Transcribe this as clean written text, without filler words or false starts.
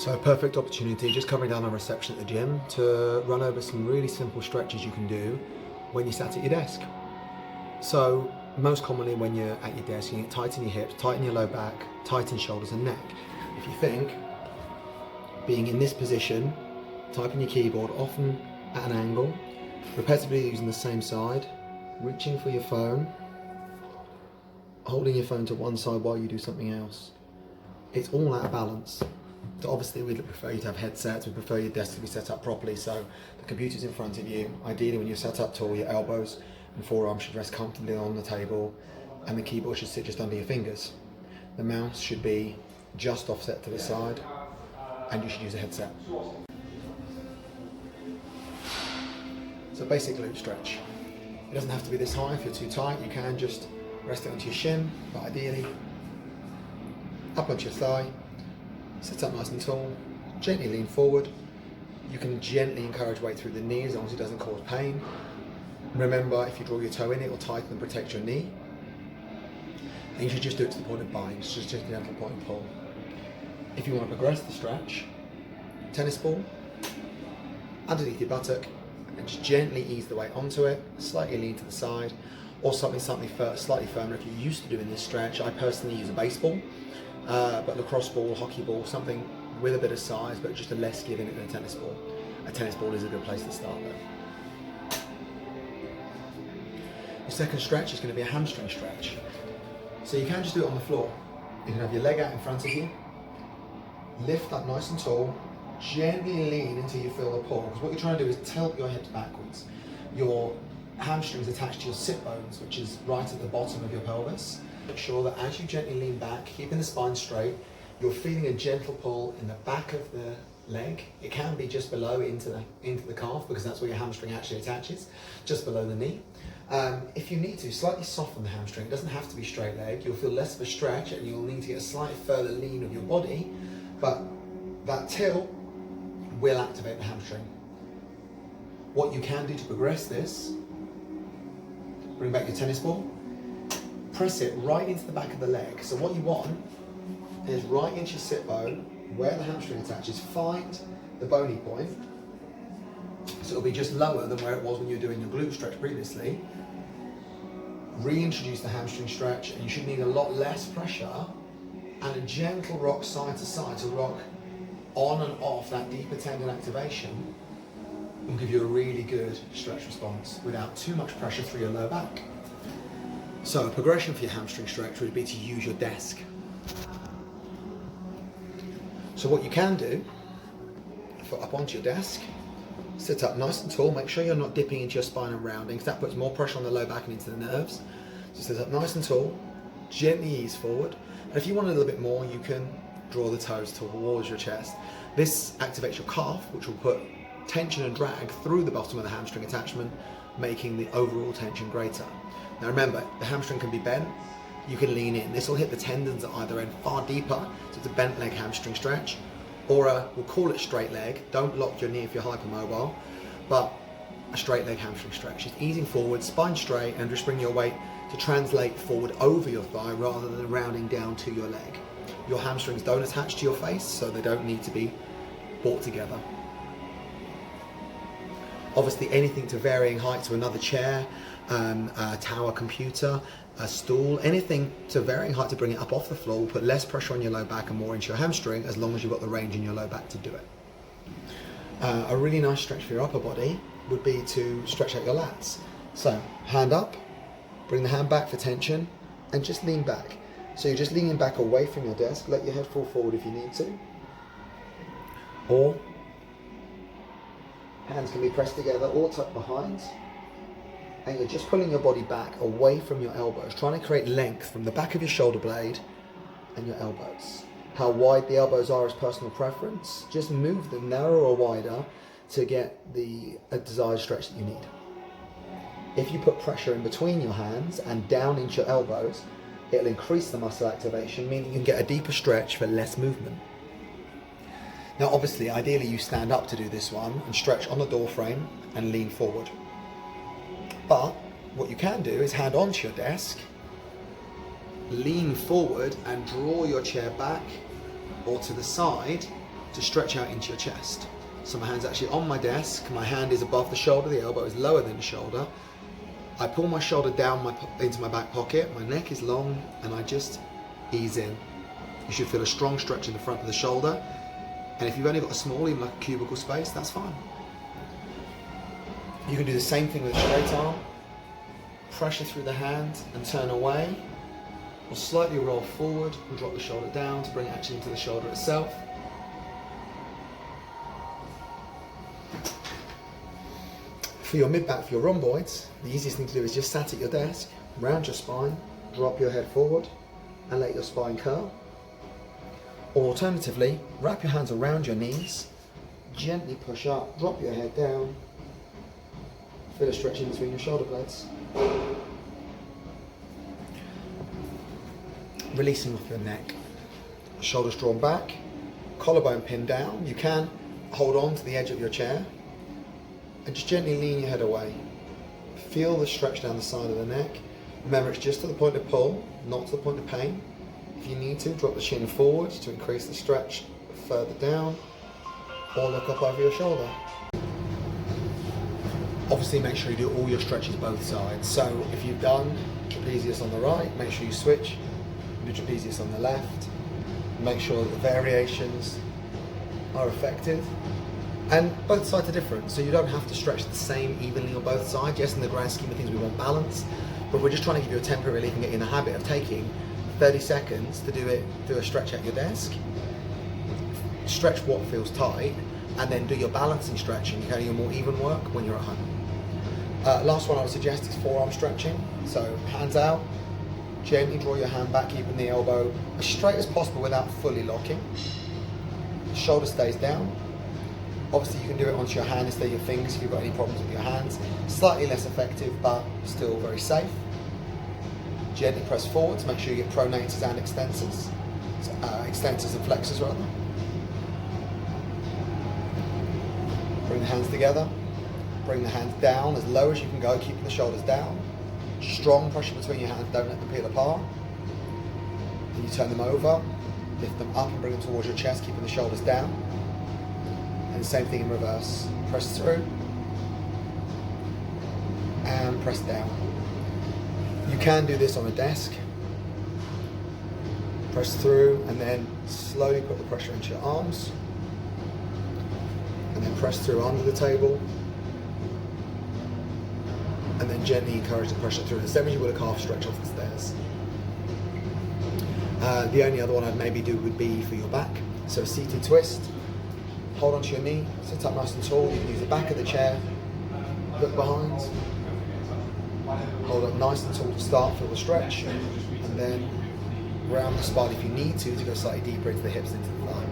So perfect opportunity, just coming down the reception at the gym, to run over some really simple stretches you can do when you're sat at your desk. So most commonly when you're at your desk, you need to tighten your hips, tighten your low back, tighten shoulders and neck. If you think, being in this position, typing your keyboard, often at an angle, repetitively using the same side, reaching for your phone, holding your phone to one side while you do something else. It's all out of balance. So obviously we'd prefer you to have headsets, we prefer your desk to be set up properly, so the computer's in front of you. Ideally when you're set up tall, your elbows and forearms should rest comfortably on the table and the keyboard should sit just under your fingers. The mouse should be just offset to the side and you should use a headset. So basic glute stretch. It doesn't have to be this high. If you're too tight, you can just rest it onto your shin, but ideally up onto your thigh. Sit up nice and tall, gently lean forward. You can gently encourage weight through the knee as long as it doesn't cause pain. Remember, if you draw your toe in, it will tighten and protect your knee. And you should just do it to the point of bind, just a gentle point and pull. If you want to progress the stretch, tennis ball underneath your buttock and just gently ease the weight onto it, slightly lean to the side, or something slightly firmer. If you're used to doing this stretch, I personally use a baseball. But lacrosse ball, hockey ball, something with a bit of size, but just a less give in it than a tennis ball. A tennis ball is a good place to start though. Your second stretch is going to be a hamstring stretch. So you can just do it on the floor. You can have your leg out in front of you, lift up nice and tall, gently lean until you feel the pull. Because what you're trying to do is tilt your hips backwards. Your hamstrings attached to your sit bones, which is right at the bottom of your pelvis. Make sure that as you gently lean back, keeping the spine straight, you're feeling a gentle pull in the back of the leg. It can be just below into the calf because that's where your hamstring actually attaches, just below the knee. If you need to, slightly soften the hamstring. It doesn't have to be straight leg. You'll feel less of a stretch and you'll need to get a slightly further lean of your body, but that tilt will activate the hamstring. What you can do to progress this, bring back your tennis ball, press it right into the back of the leg. So what you want is right into your sit bone, where the hamstring attaches, find the bony point. So it'll be just lower than where it was when you were doing your glute stretch previously. Reintroduce the hamstring stretch, and you should need a lot less pressure and a gentle rock side to side to rock on and off that deeper tendon activation will give you a really good stretch response without too much pressure through your lower back. So a progression for your hamstring stretch would be to use your desk. So what you can do, foot up onto your desk, sit up nice and tall, make sure you're not dipping into your spine and rounding, because that puts more pressure on the low back and into the nerves. So sit up nice and tall, gently ease forward. And if you want a little bit more, you can draw the toes towards your chest. This activates your calf, which will put tension and drag through the bottom of the hamstring attachment, making the overall tension greater. Now remember, the hamstring can be bent, you can lean in. This will hit the tendons at either end far deeper, so it's a bent leg hamstring stretch, or we'll call it straight leg. Don't lock your knee if you're hypermobile, but a straight leg hamstring stretch. Just easing forward, spine straight, and just bring your weight to translate forward over your thigh rather than rounding down to your leg. Your hamstrings don't attach to your face, so they don't need to be brought together. Obviously anything to varying height, to another chair, a tower computer, a stool, anything to varying height to bring it up off the floor will put less pressure on your low back and more into your hamstring, as long as you've got the range in your low back to do it. A really nice stretch for your upper body would be to stretch out your lats. So hand up, bring the hand back for tension, and just lean back. So you're just leaning back away from your desk, let your head fall forward if you need to, or hands can be pressed together or tucked behind, and you're just pulling your body back away from your elbows, trying to create length from the back of your shoulder blade and your elbows. How wide the elbows are is personal preference. Just move them narrower or wider to get the desired stretch that you need. If you put pressure in between your hands and down into your elbows, it'll increase the muscle activation, meaning you can get a deeper stretch for less movement. Now obviously, ideally you stand up to do this one and stretch on the door frame and lean forward. But what you can do is hand onto your desk, lean forward and draw your chair back or to the side to stretch out into your chest. So my hand's actually on my desk, my hand is above the shoulder, the elbow is lower than the shoulder. I pull my shoulder down into my back pocket, my neck is long, and I just ease in. You should feel a strong stretch in the front of the shoulder, and if you've only got a small, even like a cubicle space, that's fine. You can do the same thing with a straight arm. Pressure through the hand and turn away, or slightly roll forward and drop the shoulder down to bring action into the shoulder itself. For your mid-back, for your rhomboids, the easiest thing to do is just sat at your desk, round your spine, drop your head forward and let your spine curl. Or alternatively, wrap your hands around your knees, gently push up, drop your head down, feel a stretch in between your shoulder blades. Releasing off your neck, shoulders drawn back, collarbone pinned down. You can hold on to the edge of your chair and just gently lean your head away. Feel the stretch down the side of the neck. Remember, it's just to the point of pull, not to the point of pain. If you need to, drop the chin forward to increase the stretch further down, or look up over your shoulder. Obviously, make sure you do all your stretches both sides. So if you've done trapezius on the right, make sure you switch, do trapezius on the left. Make sure that the variations are effective. And both sides are different, so you don't have to stretch the same evenly on both sides. Yes, in the grand scheme of things, we want balance, but we're just trying to give you a temporary relief and get you in the habit of taking 30 seconds to do a stretch at your desk. Stretch what feels tight, and then do your balancing stretching, you can do your more even work when you're at home. Last one I would suggest is forearm stretching. So hands out, gently draw your hand back, keeping the elbow as straight as possible without fully locking. Shoulder stays down. Obviously you can do it onto your hand instead of your fingers if you've got any problems with your hands. Slightly less effective, but still very safe. Gently press forward to make sure you get pronators and extensors. Extensors and flexors rather. Bring the hands together. Bring the hands down as low as you can go, keeping the shoulders down. Strong pressure between your hands, don't let them peel apart. Then you turn them over, lift them up and bring them towards your chest, keeping the shoulders down. And the same thing in reverse. Press through and press down. You can do this on a desk. Press through and then slowly put the pressure into your arms. And then press through under the table. And then gently encourage the pressure through, the same as you would a calf stretch off the stairs. The only other one I'd maybe do would be for your back. So a seated twist. Hold onto your knee, sit up nice and tall. You can use the back of the chair, look behind, hold up nice and tall to start, feel the stretch, and then round the spine if you need to go slightly deeper into the hips, into the thigh.